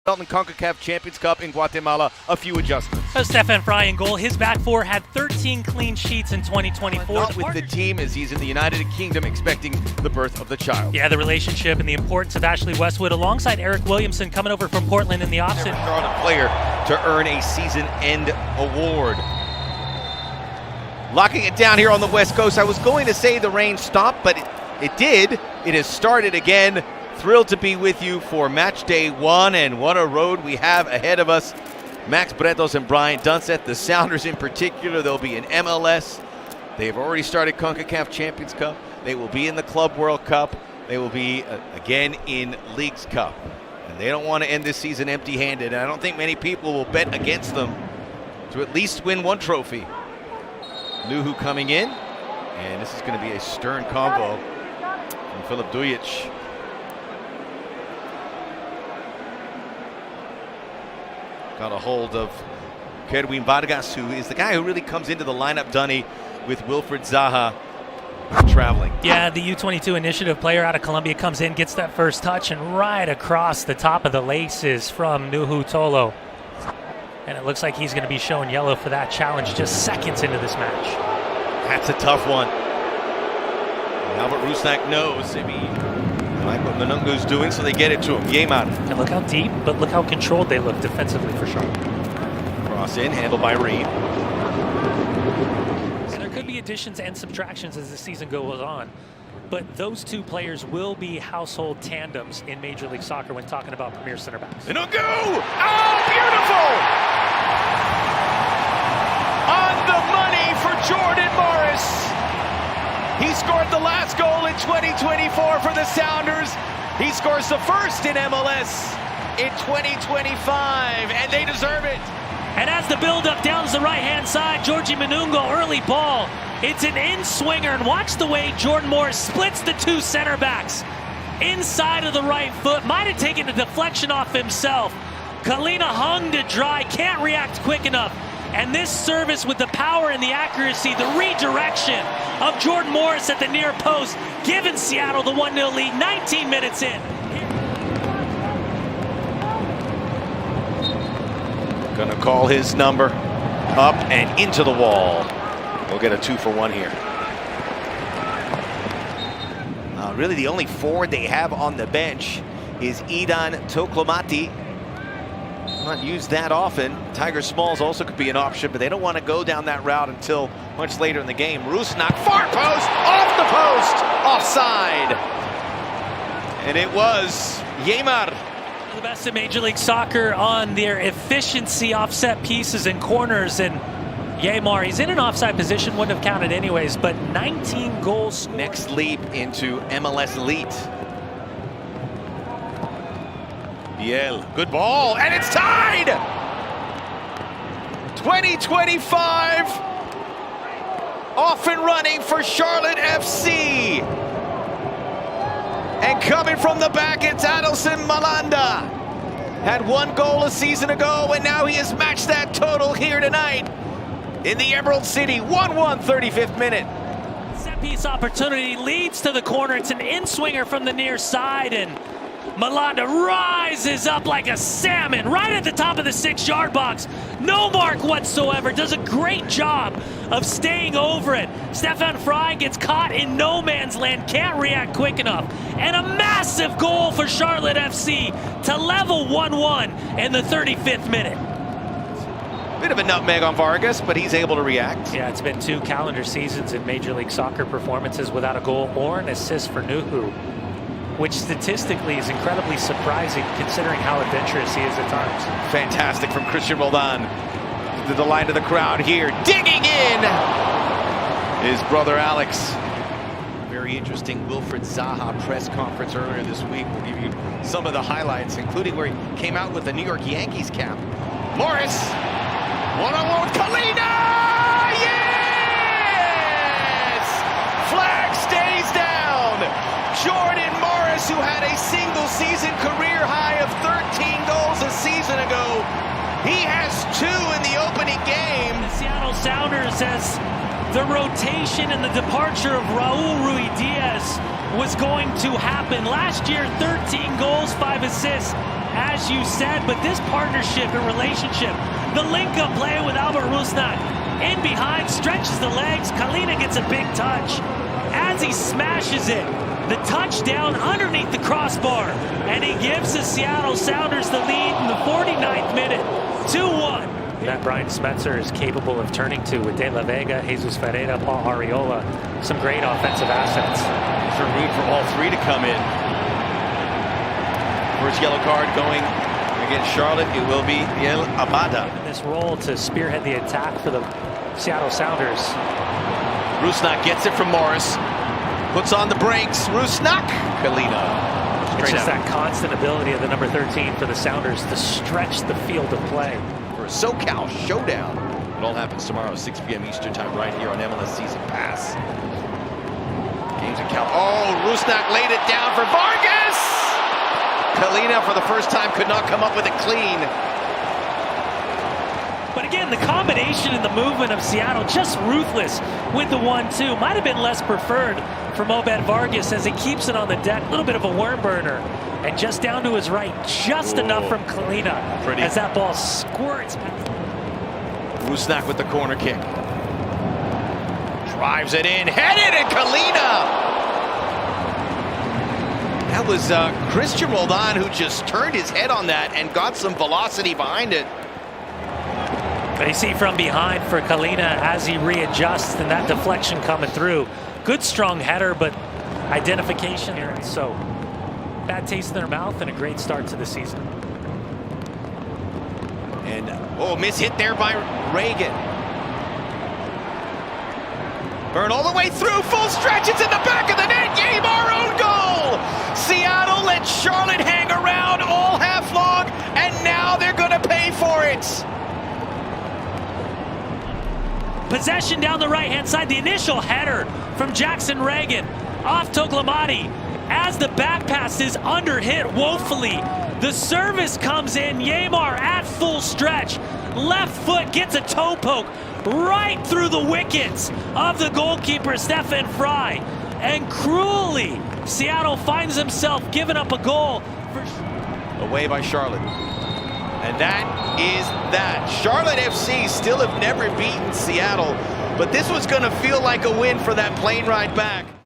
In CONCACAF Champions Cup in Guatemala, a few adjustments. Stefan Frei in goal. His back four had 13 clean sheets in 2024. Not with the team, as he's in the United Kingdom expecting the birth of the child. Yeah, the relationship and the importance of Ashley Westwood alongside Eric Williamson coming over from Portland in the offseason. Charlotte player to earn a season-end award. Locking it down here on the West Coast. I was going to say the rain stopped, but it did. It has started again. Thrilled to be with you for match day one, and what a road we have ahead of us. Max Bretos and Brian Dunseth, the Sounders in particular, they'll be in MLS. They've already started CONCACAF Champions Cup. They will be in the Club World Cup. They will be, again, in Leagues Cup. And they don't want to end this season empty-handed, and I don't think many people will bet against them to at least win one trophy. Nuhu coming in, and this is going to be a stern combo from Filip Dujic. Got a hold of Kerwin Vargas, who is the guy who really comes into the lineup, Dunny, with Wilfred Zaha traveling. Yeah, the U22 initiative player out of Colombia comes in, gets that first touch, and right across the top of the laces from Nuhu Tolo. And it looks like he's going to be showing yellow for that challenge just seconds into this match. That's a tough one. Albert Rusnak knows. I mean, like what Manungu's doing, so they get it to him. Yeimar. And look how deep, but look how controlled they look defensively for Charlotte. Cross in, handled by Reed. And there could be additions and subtractions as the season goes on, but those two players will be household tandems in Major League Soccer when talking about premier center backs. Manungu! Oh, beautiful! On the money for Jordan Morris. He scored the last goal in 2024 for the Sounders. He scores the first in MLS in 2025, and they deserve it. And as the build-up down the right-hand side, Georgie Manungo, early ball. It's an in-swinger, and watch the way Jordan Morris splits the two center backs. Inside of the right foot, might have taken a deflection off himself. Kalina hung to dry, can't react quick enough. And this service with the power and the accuracy, the redirection of Jordan Morris at the near post, giving Seattle the 1-0 lead 19 minutes in. Gonna call his number up and into the wall. We'll get a 2-for-1 here. Really the only forward they have on the bench is Idan Toklomati. Not used that often. Tiger Smalls also could be an option, but they don't want to go down that route until much later in the game. Rusnak, far post, off the post, offside. And it was Yeimar. The best in Major League Soccer on their efficiency offset pieces and corners, and Yeimar, he's in an offside position, wouldn't have counted anyways, but 19 goals. Next leap into MLS Elite. Biel, good ball, and it's tied! 2025, off and running for Charlotte FC. And coming from the back, it's Adelson Malanda. Had one goal a season ago, and now he has matched that total here tonight in the Emerald City. 1-1, 35th minute. Set piece opportunity leads to the corner. It's an in-swinger from the near side, and Malanda rises up like a salmon right at the top of the 6-yard box. No mark whatsoever. Does a great job of staying over it. Stefan Frei gets caught in no man's land. Can't react quick enough. And a massive goal for Charlotte FC to level 1-1 in the 35th minute. Bit of a nutmeg on Vargas, but he's able to react. Yeah, it's been 2 calendar seasons in Major League Soccer performances without a goal or an assist for Nuhu, which statistically is incredibly surprising considering how adventurous he is at times. Fantastic from Christian Roldan. To the line of the crowd here. Digging in! His brother Alex. Very interesting Wilfred Zaha press conference earlier this week. We'll give you some of the highlights, including where he came out with the New York Yankees cap. Morris, one-on-one with Kalina! Yes! Flag stays down! Jordan Morris, who had a single season career high of 13 goals a season ago, he has 2 in the opening game. The Seattle Sounders, as the rotation and the departure of Raul Ruidiaz was going to happen. Last year, 13 goals, 5 assists, as you said, but this partnership and relationship, the link-up play with Albert Rusnak, in behind, stretches the legs, Kalina gets a big touch. As he smashes it, the touchdown underneath the crossbar, and he gives the Seattle Sounders the lead in the 49th minute, 2-1. That Brian Smetzer is capable of turning to with De La Vega, Jesus Ferreira, Paul Arriola, some great offensive assets. There's room for all three to come in. First yellow card going against Charlotte, it will be El Abada. In this role to spearhead the attack for the Seattle Sounders. Rusnak gets it from Morris. Puts on the brakes. Rusnak. Kalina. It's just that constant ability of the number 13 for the Sounders to stretch the field of play. For a SoCal showdown. It all happens tomorrow, 6 p.m. Eastern time, right here on MLS Season Pass. Games in Cal. Oh, Rusnak laid it down for Vargas. Kalina, for the first time, could not come up with it clean. But again, the combination and the movement of Seattle, just ruthless with the 1-2. Might have been less preferred from Obed Vargas as he keeps it on the deck. A little bit of a worm burner. And just down to his right, just enough from Kalina as that ball squirts. Rusnak with the corner kick. Drives it in, headed, and Kalina! That was Christian Roldan who just turned his head on that and got some velocity behind it. But you see from behind for Kalina as he readjusts and that deflection coming through. Good strong header, but identification here. So bad taste in their mouth and a great start to the season. And miss hit there by Reagan. Burn all the way through, full stretch, it's in the back of the net. Yeimar, own goal. Seattle let Charlotte hang around all half long, and now they're going to pay for it. Possession down the right-hand side. The initial header from Jackson Reagan off Toglamati. As the back pass is under hit woefully, the service comes in. Yeimar at full stretch. Left foot gets a toe poke right through the wickets of the goalkeeper, Stefan Fry. And cruelly, Seattle finds himself giving up a goal. Away by Charlotte. And that is that. Charlotte FC still have never beaten Seattle, but this was going to feel like a win for that plane ride back.